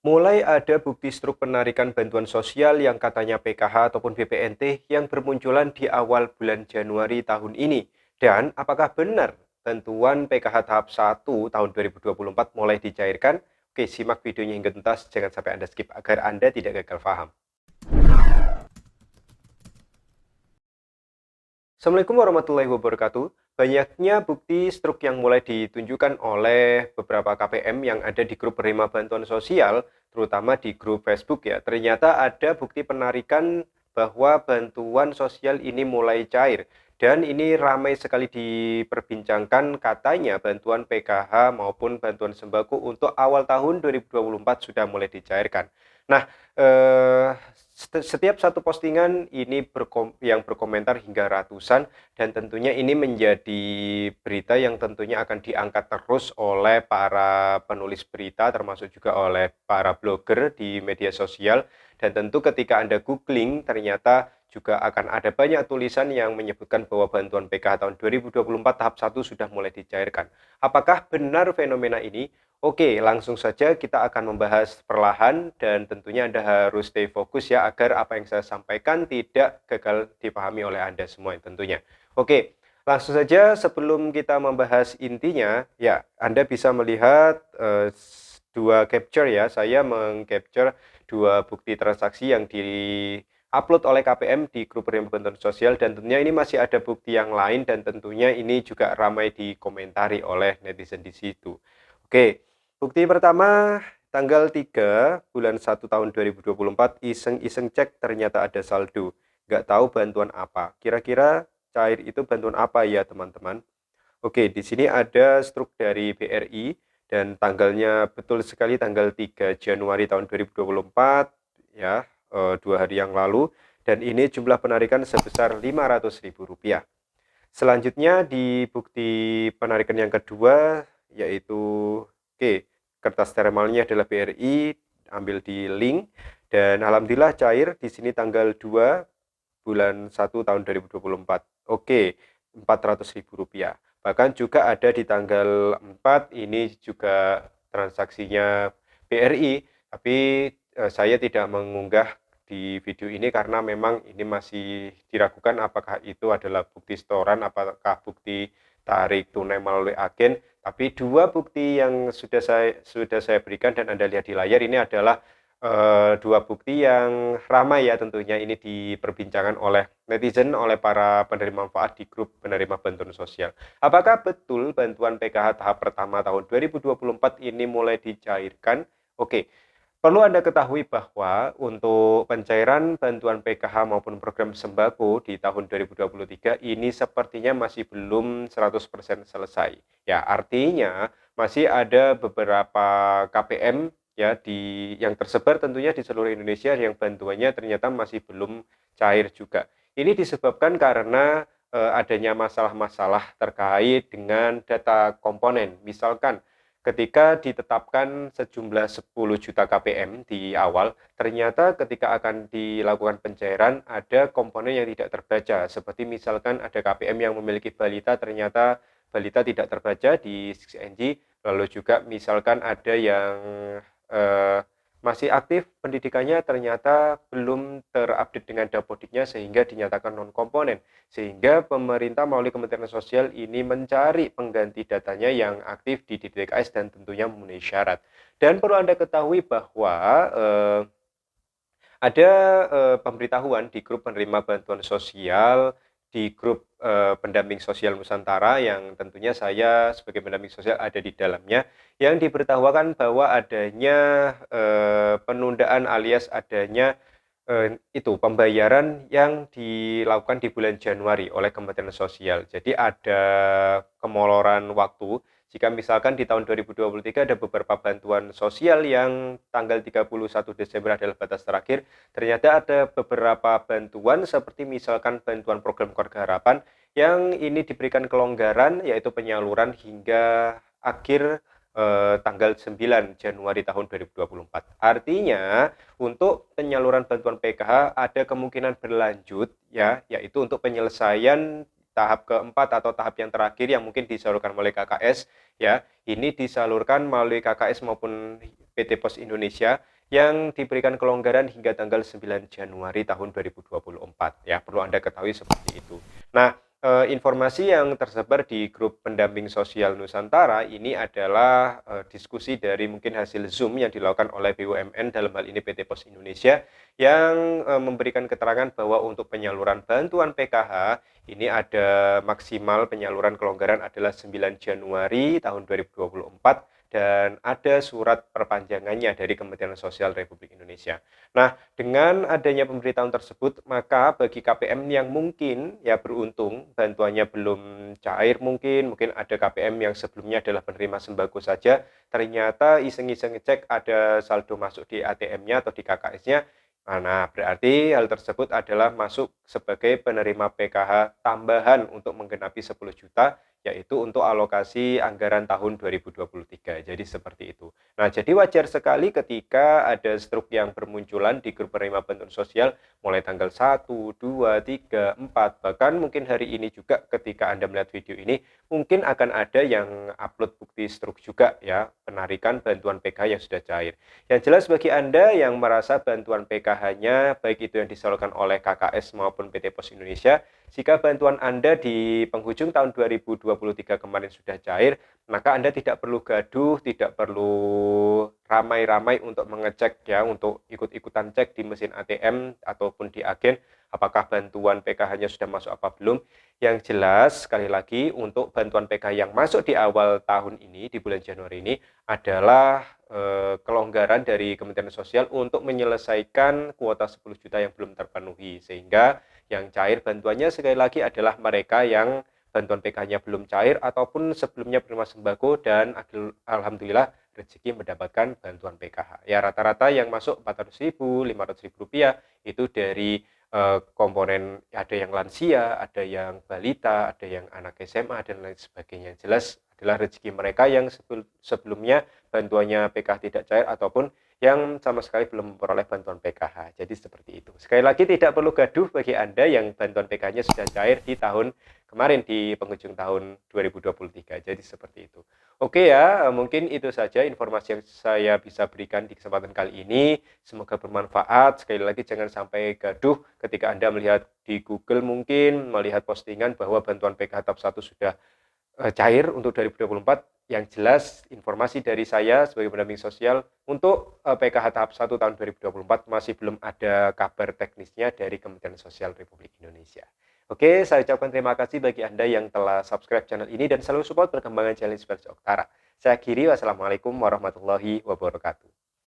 Mulai ada bukti struk penarikan bantuan sosial yang katanya PKH ataupun BPNT yang bermunculan di awal bulan Januari tahun ini. Dan apakah benar bantuan PKH tahap 1 tahun 2024 mulai dicairkan? Oke, simak videonya hingga tuntas, jangan sampai Anda skip agar Anda tidak gagal paham. Assalamualaikum warahmatullahi wabarakatuh. Banyaknya bukti struk yang mulai ditunjukkan oleh beberapa KPM yang ada di grup penerima bantuan sosial, terutama di grup Facebook ya. Ternyata ada bukti penarikan bahwa bantuan sosial ini mulai cair. Dan ini ramai sekali diperbincangkan, katanya bantuan PKH maupun bantuan sembako untuk awal tahun 2024 sudah mulai dicairkan. Nah, setiap satu postingan ini yang berkomentar hingga ratusan, dan tentunya ini menjadi berita yang tentunya akan diangkat terus oleh para penulis berita, termasuk juga oleh para blogger di media sosial. Dan tentu ketika Anda googling, ternyata juga akan ada banyak tulisan yang menyebutkan bahwa bantuan PKH tahun 2024 tahap 1 sudah mulai dicairkan. Apakah benar fenomena ini? Oke, langsung saja kita akan membahas perlahan, dan tentunya Anda harus stay fokus ya agar apa yang saya sampaikan tidak gagal dipahami oleh Anda semua tentunya. Oke, langsung saja sebelum kita membahas intinya, ya Anda bisa melihat dua capture ya. Saya mengcapture dua bukti transaksi yang di-upload oleh KPM di grup penerima bantuan sosial, dan tentunya ini masih ada bukti yang lain, dan tentunya ini juga ramai dikomentari oleh netizen di situ. Oke. Bukti pertama, tanggal 3 bulan 1 tahun 2024, iseng-iseng cek ternyata ada saldo. Nggak tahu bantuan apa. Kira-kira cair itu bantuan apa ya teman-teman? Oke, di sini ada struk dari BRI dan tanggalnya betul sekali tanggal 3 Januari tahun 2024 ya, 2 hari yang lalu, dan ini jumlah penarikan sebesar Rp500.000. Selanjutnya di bukti penarikan yang kedua yaitu oke, kertas thermalnya adalah BRI, ambil di link, dan alhamdulillah cair di sini tanggal 2 bulan 1 tahun 2024. Oke, Rp400.000. Bahkan juga ada di tanggal 4, ini juga transaksinya BRI, tapi saya tidak mengunggah di video ini karena memang ini masih diragukan apakah itu adalah bukti setoran, apakah bukti tarik tunai melalui agen. Tapi dua bukti yang sudah saya berikan dan Anda lihat di layar ini adalah dua bukti yang ramai ya tentunya ini diperbincangkan oleh netizen, oleh para penerima manfaat di grup penerima bantuan sosial. Apakah betul bantuan PKH tahap pertama tahun 2024 ini mulai dicairkan? Oke, perlu Anda ketahui bahwa untuk pencairan bantuan PKH maupun program sembako di tahun 2023 ini sepertinya masih belum 100% selesai. Ya, artinya masih ada beberapa KPM ya yang tersebar tentunya di seluruh Indonesia yang bantuannya ternyata masih belum cair juga. Ini disebabkan karena adanya masalah-masalah terkait dengan data komponen. Misalkan ketika ditetapkan sejumlah 10 juta KPM di awal, ternyata ketika akan dilakukan pencairan ada komponen yang tidak terbaca, seperti misalkan ada KPM yang memiliki balita, ternyata balita tidak terbaca di 6NG, lalu juga misalkan ada yang masih aktif pendidikannya ternyata belum terupdate dengan Dapodiknya sehingga dinyatakan non-komponen. Sehingga pemerintah melalui Kementerian Sosial ini mencari pengganti datanya yang aktif di DDKS dan tentunya memenuhi syarat. Dan perlu Anda ketahui bahwa ada pemberitahuan di grup penerima bantuan sosial, di grup pendamping sosial Nusantara yang tentunya saya sebagai pendamping sosial ada di dalamnya, yang diberitahukan bahwa adanya penundaan alias adanya itu pembayaran yang dilakukan di bulan Januari oleh Kementerian Sosial. Jadi ada kemoloran waktu. Jika misalkan di tahun 2023 ada beberapa bantuan sosial yang tanggal 31 Desember adalah batas terakhir, ternyata ada beberapa bantuan seperti misalkan bantuan program Keluarga Harapan yang ini diberikan kelonggaran yaitu penyaluran hingga akhir tanggal 9 Januari tahun 2024. Artinya untuk penyaluran bantuan PKH ada kemungkinan berlanjut ya, yaitu untuk penyelesaian tahap keempat atau tahap yang terakhir yang mungkin disalurkan oleh KKS ya, ini disalurkan melalui KKS maupun PT Pos Indonesia yang diberikan kelonggaran hingga tanggal 9 Januari tahun 2024 ya, perlu Anda ketahui seperti itu. Nah, informasi yang tersebar di grup pendamping sosial Nusantara ini adalah diskusi dari mungkin hasil Zoom yang dilakukan oleh BUMN dalam hal ini PT Pos Indonesia yang memberikan keterangan bahwa untuk penyaluran bantuan PKH ini ada maksimal penyaluran kelonggaran adalah 9 Januari tahun 2024 dan ada surat perpanjangannya dari Kementerian Sosial Republik Indonesia. Nah, dengan adanya pemberitahuan tersebut, maka bagi KPM yang mungkin ya beruntung bantuannya belum cair mungkin ada KPM yang sebelumnya adalah penerima sembako saja, ternyata iseng-iseng ngecek ada saldo masuk di ATM-nya atau di KKS-nya. Nah, berarti hal tersebut adalah masuk sebagai penerima PKH tambahan untuk menggenapi 10 juta, yaitu untuk alokasi anggaran tahun 2023. Jadi seperti itu. Nah, jadi wajar sekali ketika ada struk yang bermunculan di grup penerima bantuan sosial mulai tanggal 1, 2, 3, 4, bahkan mungkin hari ini juga ketika Anda melihat video ini, mungkin akan ada yang upload bukti struk juga ya, penarikan bantuan PKH yang sudah cair. Yang jelas bagi Anda yang merasa bantuan PKH-nya baik itu yang disalurkan oleh KKS maupun PT Pos Indonesia, jika bantuan Anda di penghujung tahun 2023 kemarin sudah cair, maka Anda tidak perlu gaduh, tidak perlu ramai-ramai untuk mengecek ya, untuk ikut-ikutan cek di mesin ATM ataupun di agen apakah bantuan PKH-nya sudah masuk apa belum. Yang jelas sekali lagi untuk bantuan PKH yang masuk di awal tahun ini, di bulan Januari ini adalah kelonggaran dari Kementerian Sosial untuk menyelesaikan kuota 10 juta yang belum terpenuhi, sehingga yang cair bantuannya sekali lagi adalah mereka yang bantuan PKH-nya belum cair ataupun sebelumnya penerima sembako dan alhamdulillah rezeki mendapatkan bantuan PKH. Ya rata-rata yang masuk 400.000, 500.000 rupiah itu dari komponen ada yang lansia, ada yang balita, ada yang anak SMA dan lain sebagainya. Jelas adalah rezeki mereka yang sebelumnya bantuannya PKH tidak cair ataupun yang sama sekali belum memperoleh bantuan PKH. Jadi seperti itu. Sekali lagi tidak perlu gaduh bagi Anda yang bantuan PKH-nya sudah cair di tahun kemarin di penghujung tahun 2023. Jadi seperti itu. Oke ya, mungkin itu saja informasi yang saya bisa berikan di kesempatan kali ini. Semoga bermanfaat. Sekali lagi jangan sampai gaduh ketika Anda melihat di Google mungkin melihat postingan bahwa bantuan PKH tahap 1 sudah cair untuk 2024. Yang jelas informasi dari saya sebagai pendamping sosial untuk PKH tahap 1 tahun 2024 masih belum ada kabar teknisnya dari Kementerian Sosial Republik Indonesia. Oke, saya ucapkan terima kasih bagi Anda yang telah subscribe channel ini dan selalu support perkembangan channel Inspirasi Oktara. Saya akhiri, wassalamualaikum warahmatullahi wabarakatuh.